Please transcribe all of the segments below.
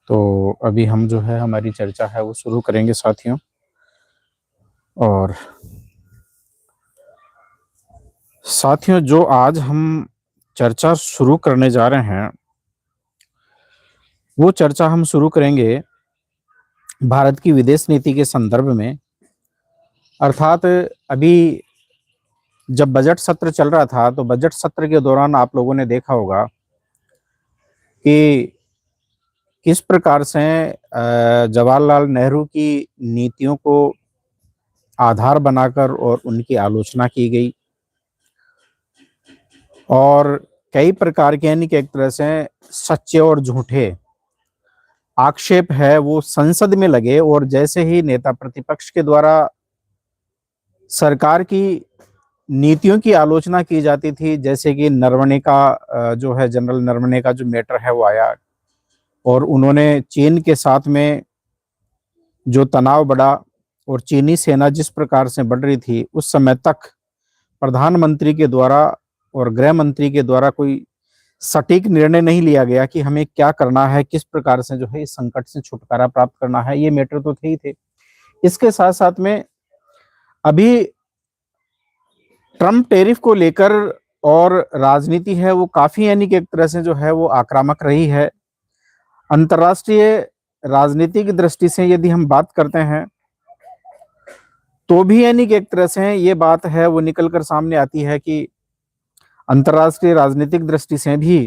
तो अभी हम जो है हमारी चर्चा है वो शुरू करेंगे साथियों। और साथियों, जो आज हम चर्चा शुरू करने जा रहे हैं, वो चर्चा हम शुरू करेंगे भारत की विदेश नीति के संदर्भ में। अर्थात अभी जब बजट सत्र चल रहा था, तो बजट सत्र के दौरान आप लोगों ने देखा होगा कि किस प्रकार से जवाहरलाल नेहरू की नीतियों को आधार बनाकर और उनकी आलोचना की गई, और कई प्रकार के यानी कि एक तरह से सच्चे और झूठे आक्षेप है वो संसद में लगे। और जैसे ही नेता प्रतिपक्ष के द्वारा सरकार की नीतियों की आलोचना की जाती थी, जैसे कि नरवणे का जो है जनरल नरवणे का जो मैटर है वो आया, और उन्होंने चीन के साथ में जो तनाव बढ़ा और चीनी सेना जिस प्रकार से बढ़ रही थी, उस समय तक प्रधानमंत्री के द्वारा और गृह मंत्री के द्वारा कोई सटीक निर्णय नहीं लिया गया कि हमें क्या करना है, किस प्रकार से जो है इस संकट से छुटकारा प्राप्त करना है। ये मैटर तो थे ही थे। इसके साथ साथ में अभी ट्रम्प टैरिफ को लेकर और राजनीति है वो काफी यानी कि एक तरह से जो है वो आक्रामक रही है। अंतर्राष्ट्रीय राजनीति की दृष्टि से यदि हम बात करते हैं, तो भी यानी कि एक तरह से ये बात है वो निकल कर सामने आती है कि अंतर्राष्ट्रीय राजनीतिक दृष्टि से भी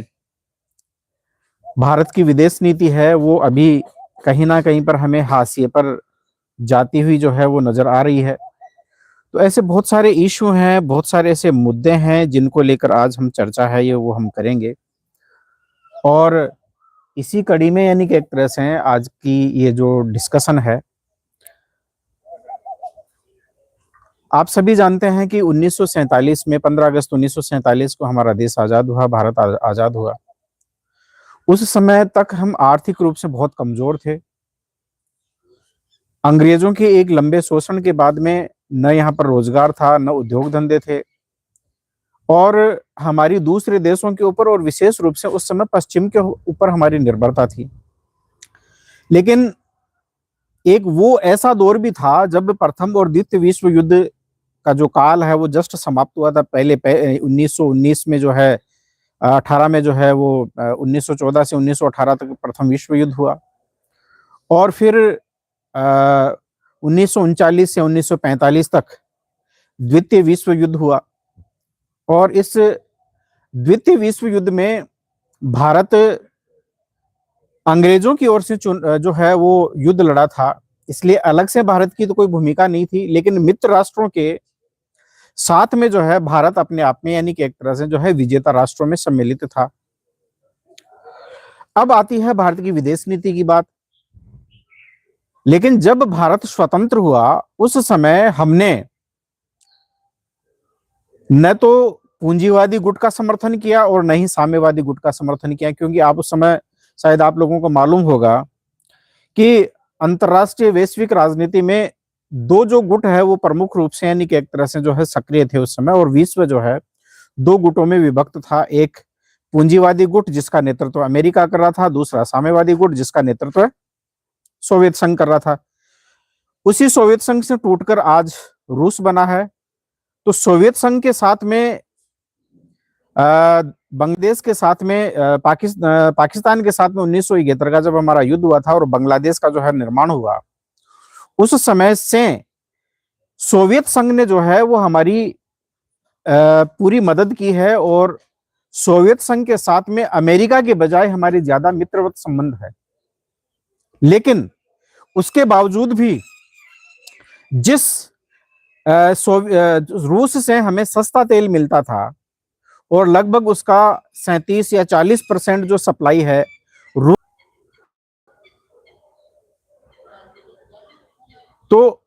भारत की विदेश नीति है वो अभी कहीं ना कहीं पर हमें हाशिए पर जाती हुई जो है वो नजर आ रही है। तो ऐसे बहुत सारे इशू हैं, बहुत सारे ऐसे मुद्दे हैं जिनको लेकर आज हम चर्चा है ये वो हम करेंगे। और इसी कड़ी में यानी कि एक तरह से आज की ये जो डिस्कशन है, आप सभी जानते हैं कि 1947 में 15 अगस्त 1947 को हमारा देश आजाद हुआ, भारत आजाद हुआ। उस समय तक हम आर्थिक रूप से बहुत कमजोर थे। अंग्रेजों के एक लंबे शोषण के बाद में न यहाँ पर रोजगार था, न उद्योग धंधे थे, और हमारी दूसरे देशों के ऊपर और विशेष रूप से उस समय पश्चिम के ऊपर हमारी निर्भरता थी। लेकिन एक वो ऐसा दौर भी था जब प्रथम और द्वितीय विश्व युद्ध का जो काल है वो जस्ट समाप्त हुआ था। पहले 1919 में जो है 18 में जो है वो 1914 से 1918 तक प्रथम विश्व युद्ध हुआ, और फिर 1939 से 1945 तक द्वितीय विश्व युद्ध हुआ। और इस द्वितीय विश्व युद्ध में भारत अंग्रेजों की ओर से जो है वो युद्ध लड़ा था, इसलिए अलग से भारत की तो कोई भूमिका नहीं थी। लेकिन मित्र राष्ट्रों के साथ में जो है भारत अपने आप में यानी कि एक तरह से जो है विजेता राष्ट्रों में सम्मिलित था। अब आती है भारत की विदेश नीति की बात। लेकिन जब भारत स्वतंत्र हुआ उस समय हमने न तो पूंजीवादी गुट का समर्थन किया और न ही साम्यवादी गुट का समर्थन किया, क्योंकि आप उस समय शायद आप लोगों को मालूम होगा कि अंतरराष्ट्रीय वैश्विक राजनीति में दो जो गुट है वो प्रमुख रूप से यानी कि एक तरह से जो है सक्रिय थे उस समय, और विश्व जो है दो गुटों में विभक्त था। एक पूंजीवादी गुट जिसका नेतृत्व अमेरिका कर रहा था, दूसरा साम्यवादी गुट जिसका नेतृत्व सोवियत संघ कर रहा था। उसी सोवियत संघ से टूटकर आज रूस बना है। तो सोवियत संघ के साथ में बांग्लादेश के साथ में पाकिस्तान के साथ में 1971 का जब हमारा युद्ध हुआ था और बांग्लादेश का जो है निर्माण हुआ, उस समय से सोवियत संघ ने जो है वो हमारी पूरी मदद की है, और सोवियत संघ के साथ में अमेरिका के बजाय हमारी ज्यादा मित्रवत संबंध है। लेकिन उसके बावजूद भी जिस रूस से हमें सस्ता तेल मिलता था और लगभग उसका 37 या 40% जो सप्लाई है रूस, तो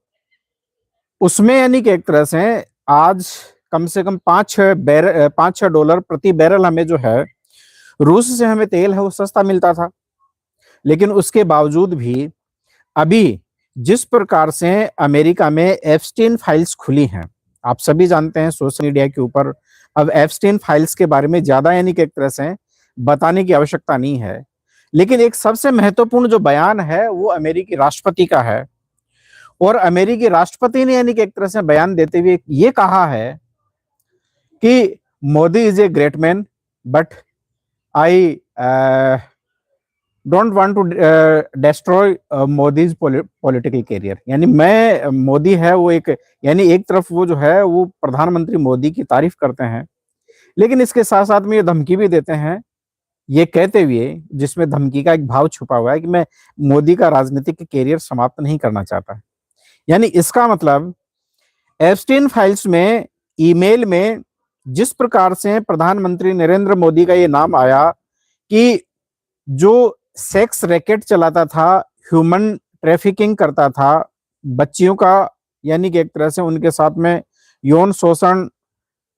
उसमें यानी कि एक तरह से आज कम से कम 5-6 डॉलर प्रति बैरल हमें जो है रूस से हमें तेल है वो सस्ता मिलता था। लेकिन उसके बावजूद भी अभी जिस प्रकार से अमेरिका में एप्स्टीन फाइल्स खुली हैं, आप सभी जानते हैं सोशल मीडिया के ऊपर। अब एप्स्टीन फाइल्स के बारे में ज्यादा यानी कि एक तरह से बताने की आवश्यकता नहीं है, लेकिन एक सबसे महत्वपूर्ण जो बयान है वो अमेरिकी राष्ट्रपति का है, और अमेरिकी राष्ट्रपति ने यानी कि एक तरह से बयान देते हुए ये कहा है कि Modi is a great man, but I don't want to destroy Modi's political career. यानी मैं मोदी है वो एक, यानी एक तरफ वो जो है वो प्रधानमंत्री मोदी की तारीफ करते हैं, लेकिन इसके साथ साथ में ये धमकी भी देते हैं, ये कहते हुए, जिसमें धमकी का एक भाव छुपा हुआ है, कि मैं मोदी का राजनीतिक कैरियर समाप्त नहीं करना चाहता। यानी इसका मतलब एप्स्टीन फाइल्स में, ईमेल में जिस प्रकार से प्रधानमंत्री नरेंद्र मोदी का ये नाम आया कि जो सेक्स रैकेट चलाता था, ह्यूमन ट्रैफिकिंग करता था, बच्चियों का यानी कि एक तरह से उनके साथ में यौन शोषण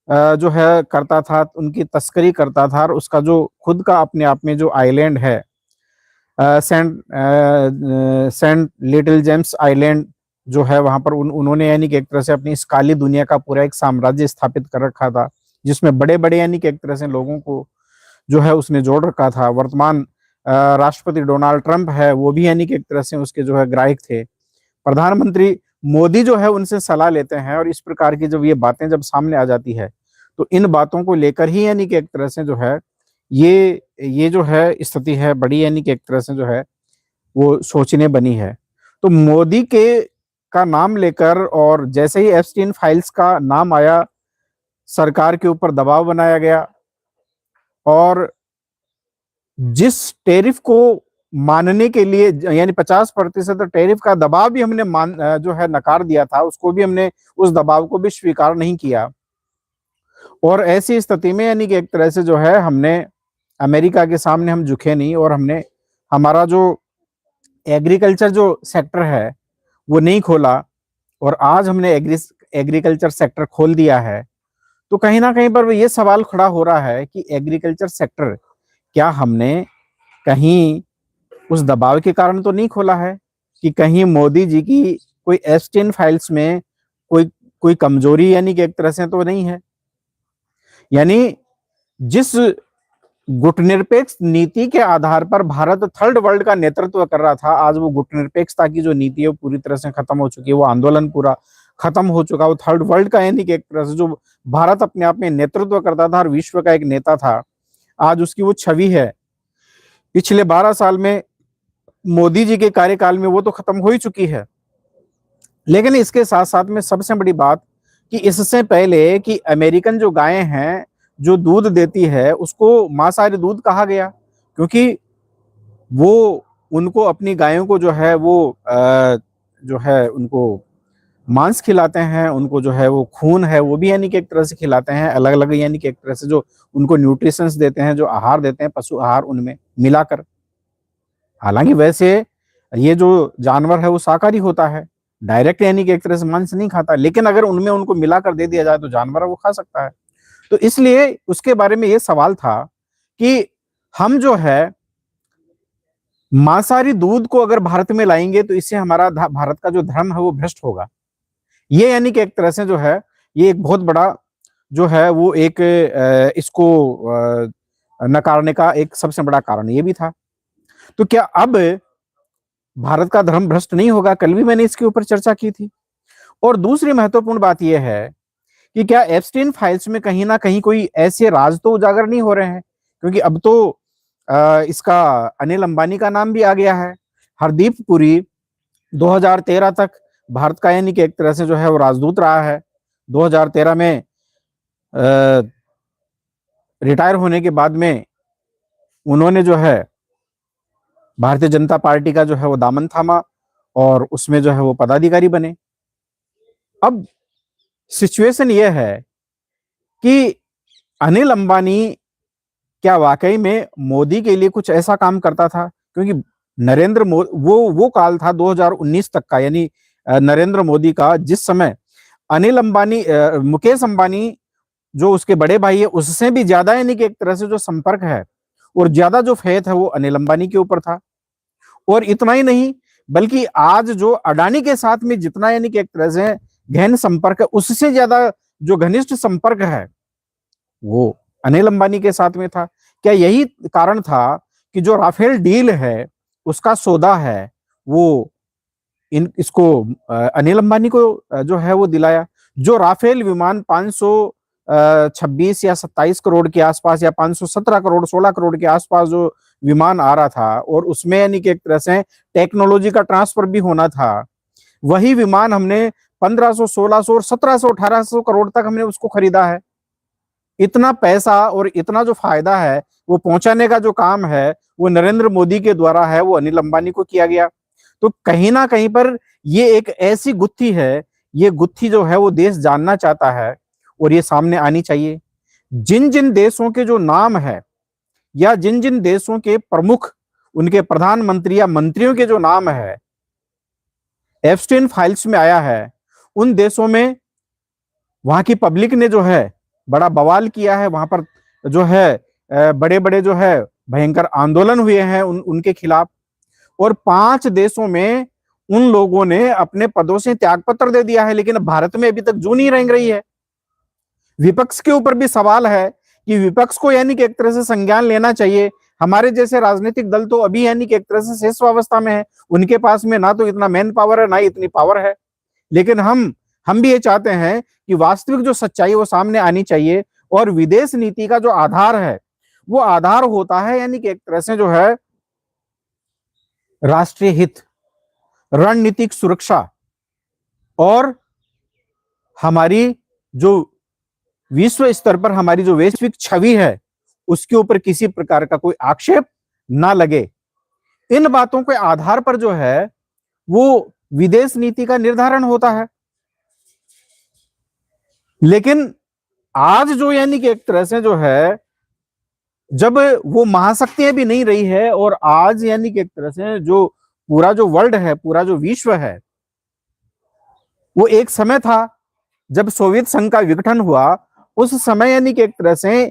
जो है करता था, उनकी तस्करी करता था, और उसका जो खुद का अपने आप में जो आइलैंड है, सेंट लिटिल जेम्स आइलैंड जो है, वहां पर उन्होंने यानी कि एक तरह से अपनी इस काली दुनिया का पूरा एक साम्राज्य स्थापित कर रखा था, जिसमें बड़े बड़े यानी कि एक तरह से लोगों को जो है उसने जोड़ रखा था। वर्तमान राष्ट्रपति डोनाल्ड ट्रंप है, वो भी यानी कि एक तरह से उसके जो है ग्राहक थे। प्रधानमंत्री मोदी जो है उनसे सलाह लेते हैं, और इस प्रकार की जब ये बातें जब सामने आ जाती है, तो इन बातों को लेकर ही यानी कि एक तरह से जो है ये जो है स्थिति है बड़ी यानी कि एक तरह से जो है वो सोचने बनी है। तो मोदी के का नाम लेकर, और जैसे ही एप्स्टीन फाइल्स का नाम आया, सरकार के ऊपर दबाव बनाया गया, और जिस टैरिफ को मानने के लिए यानी 50% टैरिफ का दबाव भी हमने जो है नकार दिया था, उसको भी हमने, उस दबाव को भी स्वीकार नहीं किया। और ऐसी स्थिति में यानी कि एक तरह से जो है हमने अमेरिका के सामने हम झुके नहीं, और हमने हमारा जो एग्रीकल्चर जो सेक्टर है वो नहीं खोला, और आज हमने एग्रीकल्चर सेक्टर खोल दिया है। तो कहीं ना कहीं पर ये सवाल खड़ा हो रहा है कि एग्रीकल्चर सेक्टर क्या हमने कहीं उस दबाव के कारण तो नहीं खोला है, कि कहीं मोदी जी की कोई एप्स्टीन फाइल्स में कोई कोई कमजोरी यानी कि एक तरह से तो नहीं है। यानी जिस गुटनिरपेक्ष नीति के आधार पर भारत थर्ड वर्ल्ड का नेतृत्व कर रहा था, आज वो गुटनिरपेक्षता की जो नीति है वो पूरी तरह से खत्म हो चुकी है, वो आंदोलन पूरा खत्म हो चुका। वो थर्ड वर्ल्ड का यानी कि एक तरह से जो भारत अपने आप में नेतृत्व करता था और विश्व का एक नेता था, आज उसकी वो छवि है पिछले 12 साल में मोदी जी के कार्यकाल में वो तो खत्म हो ही चुकी है। लेकिन इसके साथ साथ में सबसे बड़ी बात कि इससे पहले कि अमेरिकन जो गायें हैं जो दूध देती है उसको मांसाहारी दूध कहा गया, क्योंकि वो उनको अपनी गायों को जो है वो जो है उनको मांस खिलाते हैं, उनको जो है वो खून है वो भी यानी कि एक तरह से खिलाते हैं, अलग अलग यानी कि एक तरह से जो उनको न्यूट्रिशंस देते हैं, जो आहार देते हैं, पशु आहार उनमें मिलाकर। हालांकि वैसे ये जो जानवर है वो शाकाहारी होता है, डायरेक्ट यानी कि एक तरह से मांस नहीं खाता, लेकिन अगर उनमें उनको मिलाकर दे दिया जाए तो जानवर वो खा सकता है। तो इसलिए उसके बारे में ये सवाल था कि हम जो है मांसाहारी दूध को अगर भारत में लाएंगे तो इससे हमारा भारत का जो धर्म है वो भ्रष्ट होगा। ये यानी कि एक तरह से जो है ये एक बहुत बड़ा जो है वो एक इसको नकारने का एक सबसे बड़ा कारण ये भी था। तो क्या अब भारत का धर्म भ्रष्ट नहीं होगा? कल भी मैंने इसके ऊपर चर्चा की थी। और दूसरी महत्वपूर्ण बात यह है कि क्या एप्स्टीन फाइल्स में कहीं ना कहीं कोई ऐसे राज तो उजागर नहीं हो रहे हैं, क्योंकि अब तो इसका अनिल अंबानी का नाम भी आ गया है। हरदीप पुरी 2013 तक भारत का यानी कि एक तरह से जो है वो राजदूत रहा है। 2013 में रिटायर होने के बाद में उन्होंने जो है भारतीय जनता पार्टी का जो है वो दामन थामा और उसमें जो है वो पदाधिकारी बने। अब सिचुएशन ये है कि अनिल अंबानी क्या वाकई में मोदी के लिए कुछ ऐसा काम करता था? क्योंकि नरेंद्र मोदी वो काल था 2019 तक का, यानी नरेंद्र मोदी का, जिस समय अनिल अंबानी मुकेश अंबानी जो उसके बड़े भाई है उससे भी ज्यादा यानी कि एक तरह से जो संपर्क है और ज्यादा जो फेथ है वो अनिल अंबानी के ऊपर था। और इतना ही नहीं बल्कि आज जो अडानी के साथ में जितना यानी कि एक तरह से गहन संपर्क है उससे ज्यादा जो घनिष्ठ संपर्क है वो अनिल अंबानी के साथ में था। क्या यही कारण था कि जो राफेल डील है उसका सौदा है वो इसको अनिल अंबानी को जो है वो दिलाया। जो राफेल विमान 526 या 27 करोड़ के आसपास या 517 करोड़ 16 करोड़ के आसपास जो विमान आ रहा था और उसमें यानी कि एक तरह से टेक्नोलॉजी का ट्रांसफर भी होना था, वही विमान हमने 1500 1600 और 1700 1800 करोड़ तक हमने उसको खरीदा है। इतना पैसा और इतना जो फायदा है वो पहुंचाने का जो काम है वो नरेंद्र मोदी के द्वारा है, वो अनिल अंबानी को किया गया। तो कहीं ना कहीं पर ये एक ऐसी गुत्थी है, ये गुत्थी जो है वो देश जानना चाहता है और ये सामने आनी चाहिए। जिन जिन देशों के जो नाम है या जिन जिन देशों के प्रमुख, उनके प्रधानमंत्री या मंत्रियों के जो नाम है एप्स्टीन फाइल्स में आया है, उन देशों में वहां की पब्लिक ने जो है बड़ा बवाल किया है। वहां पर जो है बड़े बड़े जो है भयंकर आंदोलन हुए हैं उनके खिलाफ। और 5 देशों में उन लोगों ने अपने पदों से त्यागपत्र दे दिया है, लेकिन भारत में अभी तक जू नहीं रेंग रही है। विपक्ष के ऊपर भी सवाल है कि विपक्ष को यानी कि एक तरह से संज्ञान लेना चाहिए। हमारे जैसे राजनीतिक दल तो अभी यानी कि एक तरह से शेषावस्था में है, उनके पास में ना तो इतना मैन पावर है ना इतनी पावर है। लेकिन हम भी ये चाहते हैं कि वास्तविक जो सच्चाई वो सामने आनी चाहिए। और विदेश नीति का जो आधार है वो आधार होता है यानी कि एक तरह से जो है राष्ट्रीय हित, रणनीतिक सुरक्षा और हमारी जो विश्व स्तर पर हमारी जो वैश्विक छवि है उसके ऊपर किसी प्रकार का कोई आक्षेप ना लगे। इन बातों के आधार पर जो है वो विदेश नीति का निर्धारण होता है। लेकिन आज जो यानी कि एक तरह से जो है जब वो महाशक्तियां भी नहीं रही है और आज यानी कि एक तरह से जो पूरा जो वर्ल्ड है, पूरा जो विश्व है, वो एक समय था जब सोवियत संघ का विघटन हुआ, उस समय यानी कि एक तरह से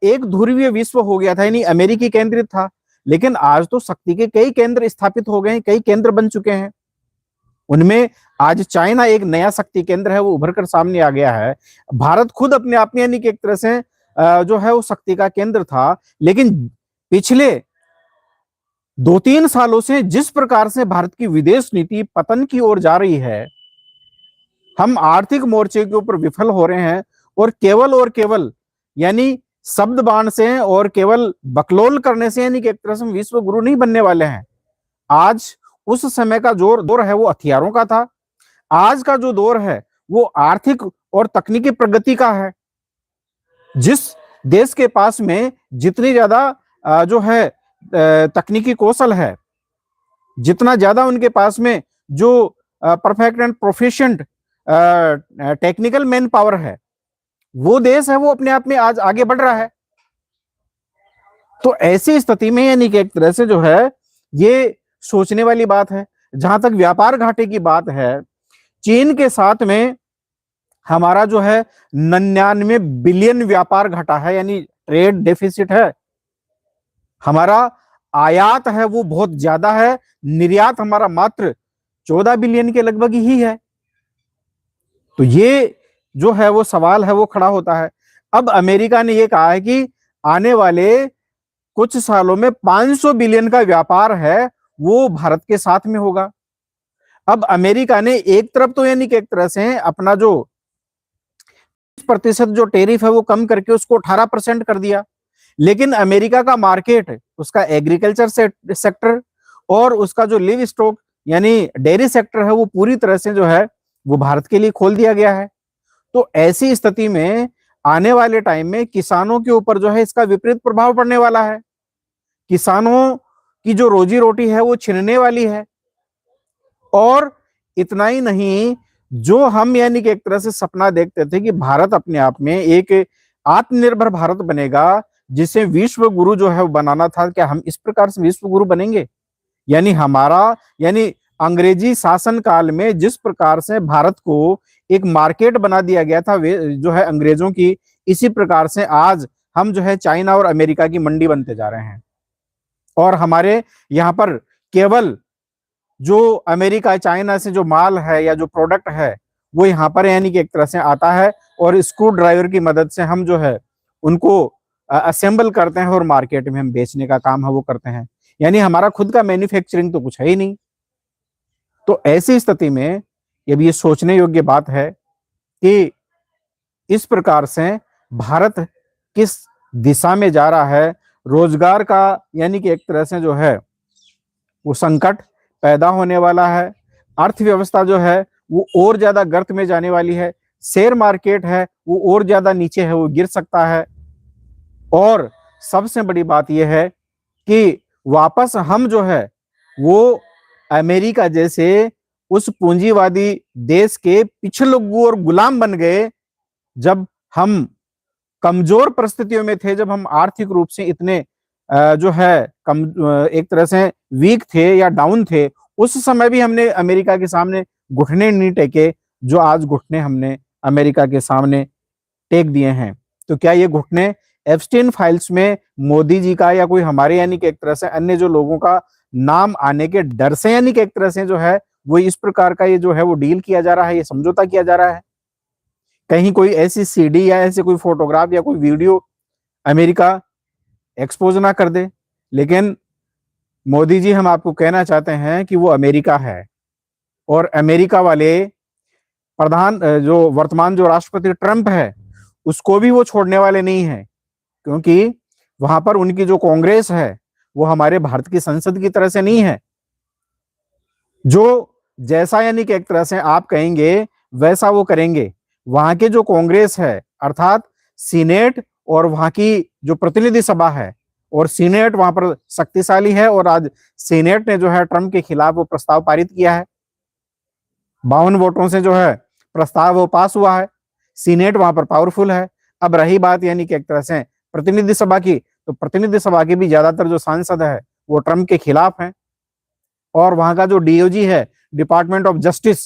एक ध्रुवीय विश्व हो गया था, यानी अमेरिकी केंद्रित था। लेकिन आज तो शक्ति के कई केंद्र स्थापित हो गए हैं, कई केंद्र बन चुके हैं। उनमें आज चाइना एक नया शक्ति केंद्र है, वो उभर कर सामने आ गया है। भारत खुद अपने आप में यानी कि एक तरह से जो है वो शक्ति का केंद्र था। लेकिन पिछले 2-3 सालों से जिस प्रकार से भारत की विदेश नीति पतन की ओर जा रही है, हम आर्थिक मोर्चे के ऊपर विफल हो रहे हैं और केवल यानी शब्द बाण से और केवल बकलोल करने से यानी कि एक तरह से विश्व गुरु नहीं बनने वाले हैं। आज उस समय का दौर है वो हथियारों का था। आज का जो दौर है वो आर्थिक और तकनीकी प्रगति का है। जिस देश के पास में जितनी ज्यादा जो है तकनीकी कौशल है, जितना ज्यादा उनके पास में जो perfect and proficient technical man power है, वो देश है वो अपने आप में आज आगे बढ़ रहा है। तो ऐसी स्थिति में यानी कि एक तरह से जो है ये सोचने वाली बात है। जहां तक व्यापार घाटे की बात है, चीन के साथ में हमारा जो है 99 बिलियन व्यापार घटा है, यानी ट्रेड डेफिसिट है। हमारा आयात है वो बहुत ज्यादा है, निर्यात हमारा मात्र 14 बिलियन के लगभग ही है। तो ये जो है वो सवाल है वो खड़ा होता है। अब अमेरिका ने ये कहा है कि आने वाले कुछ सालों में 500 बिलियन का व्यापार है वो भारत के साथ में होगा। अब अमेरिका ने एक तरफ तो यानी कि एक तरह से अपना जो 20% जो टेरिफ है वो कम करके उसको 18% कर दिया। लेकिन अमेरिका का मार्केट, उसका एग्रीकल्चर सेक्टर और उसका जो लिव स्टॉक यानी डेयरी सेक्टर है वो पूरी तरह से जो है वो भारत के लिए खोल दिया गया है। तो ऐसी स्थिति में आने वाले टाइम में किसानों के ऊपर जो है इसका विपरीत प्रभाव पड़ने वाला है। किसानों की जो रोजी रोटी है वो छिनने वाली है। और इतना ही नहीं, जो हम यानी कि एक तरह से सपना देखते थे कि भारत अपने आप में एक आत्मनिर्भर भारत बनेगा, जिसे विश्व गुरु जो है वो बनाना था, क्या हम इस प्रकार से विश्व गुरु बनेंगे? यानी हमारा यानी अंग्रेजी शासन काल में जिस प्रकार से भारत को एक मार्केट बना दिया गया था वे जो है अंग्रेजों की, इसी प्रकार से आज हम जो है चाइना और अमेरिका की मंडी बनते जा रहे हैं। और हमारे यहाँ पर केवल जो अमेरिका चाइना से जो माल है या जो प्रोडक्ट है वो यहाँ पर यानी कि एक तरह से आता है और स्क्रू ड्राइवर की मदद से हम जो है उनको असेंबल करते हैं और मार्केट में हम बेचने का काम है वो करते हैं, यानी हमारा खुद का मैन्युफैक्चरिंग तो कुछ है ही नहीं। तो ऐसी स्थिति में अब ये सोचने योग्य बात है कि इस प्रकार से भारत किस दिशा में जा रहा है। रोजगार का यानी कि एक तरह से जो है वो संकट पैदा होने वाला है, अर्थव्यवस्था जो है वो और ज्यादा गर्त में जाने वाली है, शेयर मार्केट है वो और ज्यादा नीचे है, वो गिर सकता है। और सबसे बड़ी बात यह है कि वापस हम जो है वो अमेरिका जैसे उस पूंजीवादी देश के पिछलग्गू और गुलाम बन गए, जब हम कमजोर परिस्थितियों में थे, जब हम आर्थिक रूप से इतने जो है कम एक तरह से वीक थे या डाउन थे, उस समय भी हमने अमेरिका के सामने घुटने नहीं टेके, जो आज घुटने हमने अमेरिका के सामने टेक दिए हैं। तो क्या ये घुटने एप्स्टीन फाइल्स में मोदी जी का या कोई हमारे यानी कि एक तरह से अन्य जो लोगों का नाम आने के डर से यानी कि एक तरह से जो है वो इस प्रकार का ये जो है वो डील किया जा रहा है, ये समझौता किया जा रहा है? कहीं कोई ऐसी सीडी या ऐसे कोई फोटोग्राफ या कोई वीडियो अमेरिका एक्सपोज ना कर दे। लेकिन मोदी जी, हम आपको कहना चाहते हैं कि वो अमेरिका है, और अमेरिका वाले प्रधान जो वर्तमान जो राष्ट्रपति ट्रंप है उसको भी वो छोड़ने वाले नहीं है, क्योंकि वहां पर उनकी जो कांग्रेस है वो हमारे भारत की संसद की तरह से नहीं है। जो जैसा यानी कि एक तरह से आप कहेंगे वैसा वो करेंगे। वहां के जो कांग्रेस है अर्थात सीनेट और वहां की जो प्रतिनिधि सभा है, और सीनेट वहां पर शक्तिशाली है, और आज सीनेट ने जो है ट्रंप के खिलाफ वो प्रस्ताव पारित किया है। 52 वोटों से जो है प्रस्ताव वो पास हुआ है। सीनेट वहां पर पावरफुल है। अब रही बात यानी कि एक तरह से प्रतिनिधि सभा की, तो प्रतिनिधि सभा के भी ज्यादातर जो सांसद है वो ट्रंप के खिलाफ हैं, और वहां का जो डीओजी है, डिपार्टमेंट ऑफ जस्टिस,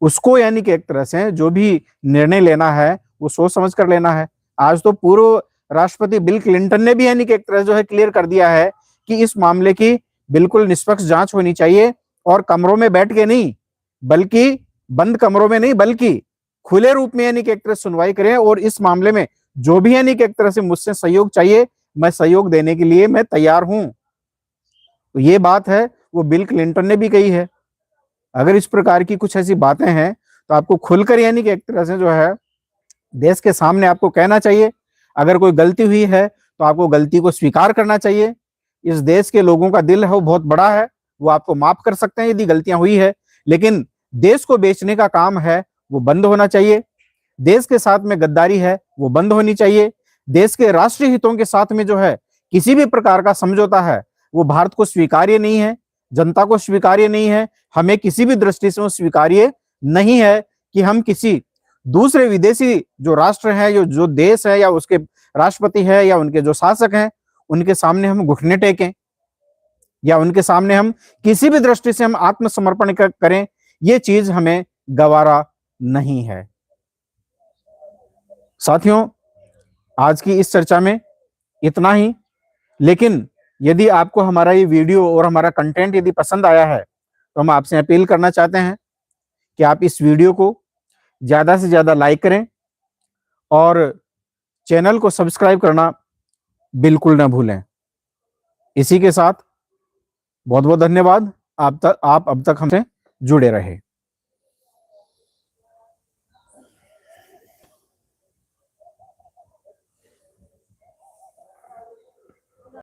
उसको यानी कि एक तरह से जो भी निर्णय लेना है वो सोच समझ कर लेना है। आज तो पूर्व राष्ट्रपति बिल क्लिंटन ने भी यानी कि एक तरह जो है क्लियर कर दिया है कि इस मामले की बिल्कुल निष्पक्ष जांच होनी चाहिए, और कमरों में बैठ के नहीं, बल्कि बंद कमरों में नहीं, बल्कि खुले रूप में यानी कि एक तरह सुनवाई करें, और इस मामले में जो भी यानी कि एक तरह से मुझसे सहयोग चाहिए, मैं सहयोग देने के लिए मैं तैयार हूं। तो ये बात है वो बिल क्लिंटन ने भी कही है। अगर इस प्रकार की कुछ ऐसी बातें हैं तो आपको खुलकर यानी कि एक तरह से जो है देश के सामने आपको कहना चाहिए। अगर कोई गलती हुई है तो आपको गलती को स्वीकार करना चाहिए। इस देश के लोगों का दिल है वो बहुत बड़ा है, वो आपको माफ कर सकते हैं यदि गलतियां हुई है, लेकिन देश को बेचने का काम है वो बंद होना चाहिए। देश के साथ में गद्दारी है वो बंद होनी चाहिए। देश के राष्ट्रीय हितों के साथ में जो है किसी भी प्रकार का समझौता है वो भारत को स्वीकार्य नहीं है, जनता को स्वीकार्य नहीं है, हमें किसी भी दृष्टि से वो स्वीकार्य नहीं है कि हम किसी दूसरे विदेशी जो राष्ट्र है, जो देश है, या उसके राष्ट्रपति है, या उनके जो शासक हैं, उनके सामने हम घुटने टेकें, या उनके सामने हम किसी भी दृष्टि से हम आत्मसमर्पण करें। ये चीज हमें गवारा नहीं है। साथियों, आज की इस चर्चा में इतना ही। लेकिन यदि आपको हमारा ये वीडियो और हमारा कंटेंट यदि पसंद आया है तो हम आपसे अपील करना चाहते हैं कि आप इस वीडियो को ज्यादा से ज्यादा लाइक करें, और चैनल को सब्सक्राइब करना बिल्कुल ना भूलें। इसी के साथ बहुत बहुत धन्यवाद। आप अब तक हमसे जुड़े रहे।